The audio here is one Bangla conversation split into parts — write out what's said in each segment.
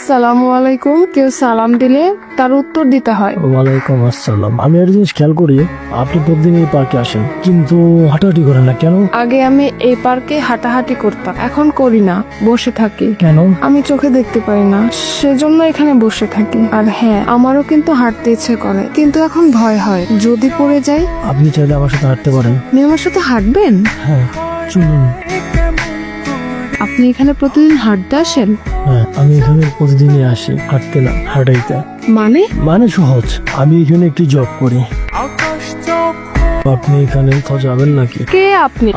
আসসালামু আলাইকুম। কেউ সালাম দিলে তার উত্তর দিতে হয়। ওয়ালাইকুম আসসালাম। আমি একটা জিনিস খেয়াল করি, আপনি প্রতিদিন এই পার্কে আসেন কিন্তু হাঁটাহাঁটি করেন না কেন? আগে আমি এই পার্কে হাঁটাহাঁটি করতাম, এখন করি না, বসে থাকি। কেন? আমি চোখে দেখতে পারি না, সেজন্য এখানে বসে থাকি। আর হ্যাঁ, আমারও কিন্তু হাঁটতে ইচ্ছে করে, কিন্তু এখন ভয় হয় যদি পড়ে যাই। আপনি চাইলে আমার সাথে হাঁটতে পারেন। আপনি আমার সাথে হাঁটবেন? হ্যাঁ, চলুন। আপনি এখানে প্রতিদিন হাঁটতে আসেন? হ্যাঁ, আমি এখানে প্রতিদিনই আসি, হাঁটতে না হাঁটাইতে। মানে সহজ, আমি এখানে একটি জব করি। আপনি এখানে কোথাও যাবেন নাকি? কে আপনি?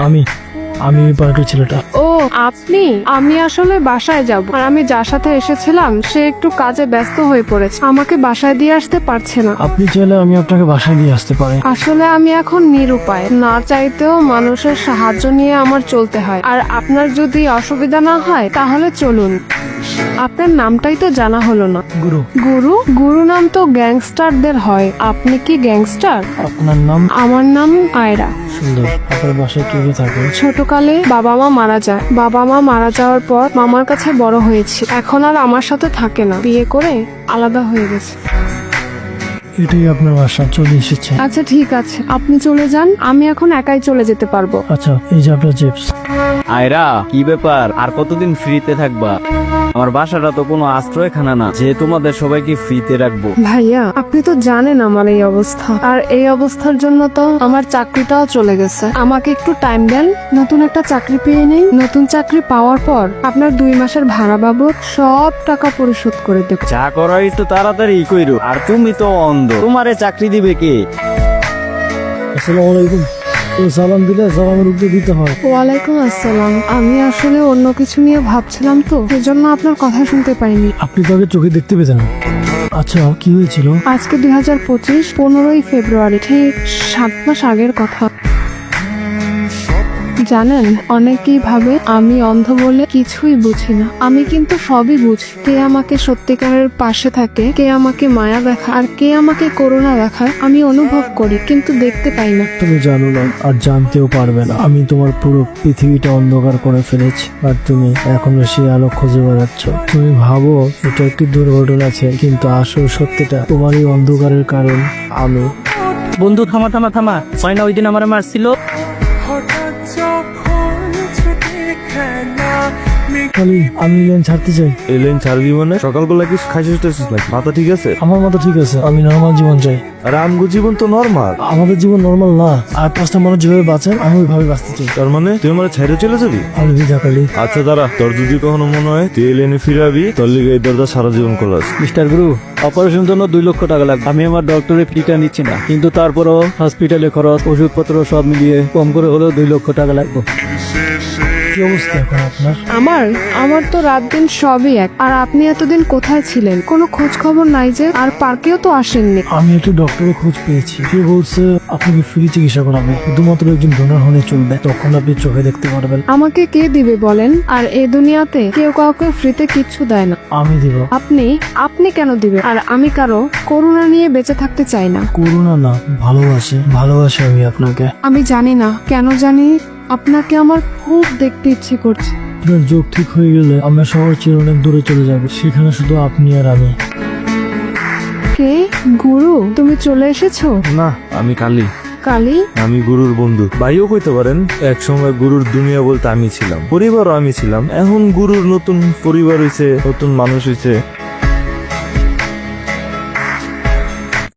আমি এই পার্কের ছেলেটা। ও আপনি? আমি আসলে বাসায় যাব, আর আমি যার সাথে এসেছিলাম সে একটু কাজে ব্যস্ত হয়ে পড়েছে, আমাকে বাসায় দিয়ে আসতে পারছে না। আপনি চাইলে আমি আপনাকে বাসায় নিয়ে আসতে পারি। আসলে আমি এখন নিরুপায়, না চাইতেও মানুষের সাহায্য নিয়ে আমার চলতে হয়। আর আপনার যদি অসুবিধা না হয় তাহলে চলুন। আপনার নামটাই তো জানা হলো না। গুরু। গুরু নাম তো গ্যাংস্টারদের হয়, আপনি কি গ্যাংস্টার? আপনার নাম? আমার নাম আয়রা। সুন্দর। আপনার বাসায় কে কে থাকে? ছোটকালে বাবা মা মারা যায়, বাবা মা মারা যাওয়ার পর মামার কাছে বড় হয়েছি, এখন আর আমার সাথে থাকে না, বিয়ে করে আলাদা হয়ে গেছে। এটাই আপনার বাসা, চলে এসেছে। আচ্ছা ঠিক আছে, আপনি চলে যান, আমি এখন একাই চলে যেতে পারবো। আচ্ছা, এই যে আপনার চিপস। আয়রা, কি ব্যাপার? আর কতদিন ফ্রিতে থাকবা? আমার বাসাটা তো কোনো আশ্রয়খানা না যে তোমাদের সবাইকে ফ্রিতে রাখবো। ভাইয়া, আপনি তো জানেন আমার এই অবস্থা, আর এই অবস্থার জন্য তো আমার চাকরিটাও চলে গেছে। আমাকে একটু টাইম দেন, নতুন একটা চাকরি পেয়ে নেই। নতুন চাকরি পাওয়ার পর আপনার 2 মাসের ভাড়া বাবদ সব টাকা পরিশোধ করে দেব। যা করার একটু তাড়াতাড়ি কইরো। আর তুমি তো অন্ধ, তোমারে চাকরি দিবে কে? আসসালামু আলাইকুম। সালাম দিলে সালামের উত্তর দিতে হয়। ওয়ালাইকুম আসসালাম। আমি আসলে অন্য কিছু নিয়ে ভাবছিলাম তো, সেজন্য আপনার কথা শুনতে পাইনি। আপনি তো আগে চোখে দেখতে পেতেন। আচ্ছা, কি হয়েছিল? আজকে 2025 15ই ফেব্রুয়ারি, ঠিক 7 মাস আগের কথা। জানেন, অনেকেই ভাবে আমি অন্ধ বলে কিছুই বুঝি না, আমি কিন্তু সবই বুঝি। কে আমাকে সত্যিকারের পাশে থাকে, কে আমাকে মায়া দেখায়, আর কে আমাকে করুণা দেখায় আমি অনুভব করি, কিন্তু দেখতে পাই না। তুমি জানো না, আর জানতেও পারবে না। আমি তোমার পুরো পৃথিবীটা অন্ধকার করে ফেলেছি, আর তুমি এখনো সেই আলো খুঁজে বেড়াচ্ছ। তুমি ভাবো এটা একটি দুর্ঘটনা আছে, কিন্তু আসল সত্যিটা তোমার এই অন্ধকারের কারণ আমি। বন্ধু থামা থামা থামা, হয় না ওই দিন আমার মারছিল? খালি আমি লেন ছাড়তে চাই। এই লাইন ছাড়বি মানে? সকালবেলা কি খাইছিস টাইছিস নাকি? মাথা ঠিক আছে? আমার মতো ঠিক আছে, আমি নর্মাল জীবন চাই। আর আমগো জীবন তো নরমাল। আমাদের জীবন নর্মাল না, আর 5টা মানুষ যেভাবে বাঁচে আমি ওইভাবে বাঁচতে চাই। তার মানে তুই আমার ছেড়ে চলে যাবি? আলবিদা কালি। আচ্ছা দাঁড়া, তোর যদি কখনো মনে হয় তুই এই লাইনে ফিরাবি, তোর লিগে এই দরজা সারা জীবন খোলাস। মিস্টার গুরু, অপারেশনের জন্য 2 লক্ষ টাকা লাগবে। আমি আমার ডক্টরের ফিটা নিচ্ছি না, কিন্তু তারপরও হসপিটালে খরচ, ওষুধপত্র সব মিলিয়ে কম করে হলেও 2 লক্ষ টাকা লাগবে। কি অবস্থা এখন আপনার? আমার তো রাত দিন সবই এক। আর আপনি এতদিন কোথায় ছিলেন? কোনো খোঁজ খবর নাই যে, আর পার্কেও তো আসেননি। আমি একটু ডক্টরের খোঁজ পেয়েছি, সে বলছে আপনাকে ফ্রি চিকিৎসা করাবে, শুধুমাত্র একজন ডোনার হলে চলবে, তখন আপনি চোখে দেখতে পারবেন। আমাকে কে দিবে বলেন? আর এই দুনিয়াতে কেউ কাউকে ফ্রিতে কিচ্ছু দেয় না। আমি দিব। আপনি কেন দিবেন? আর আমি কারো করুণা নিয়ে বেঁচে থাকতে চাই না। করোনা না, ভালোবাসি আমি আপনাকে। আমি জানি না কেন জানি আপনাকে আমার খুব দেখতে ইচ্ছে করছে। আপনার যোগ ঠিক হয়ে গেলে আমরা শহর ছেড়ে অনেক দূরে চলে যাবো, সেখানে শুধু আপনি আর আমি। কে? গুরু, তুমি চলে এসেছো? না, আমি কালি। কালি? আমি গুরুর বন্ধু, ভাইও কইতে পারেন। এক সময় গুরুর দুনিয়া বলতে আমি ছিলাম, পরিবারও আমি ছিলাম। এখন গুরুর নতুন পরিবার হইছে, নতুন মানুষ হইছে,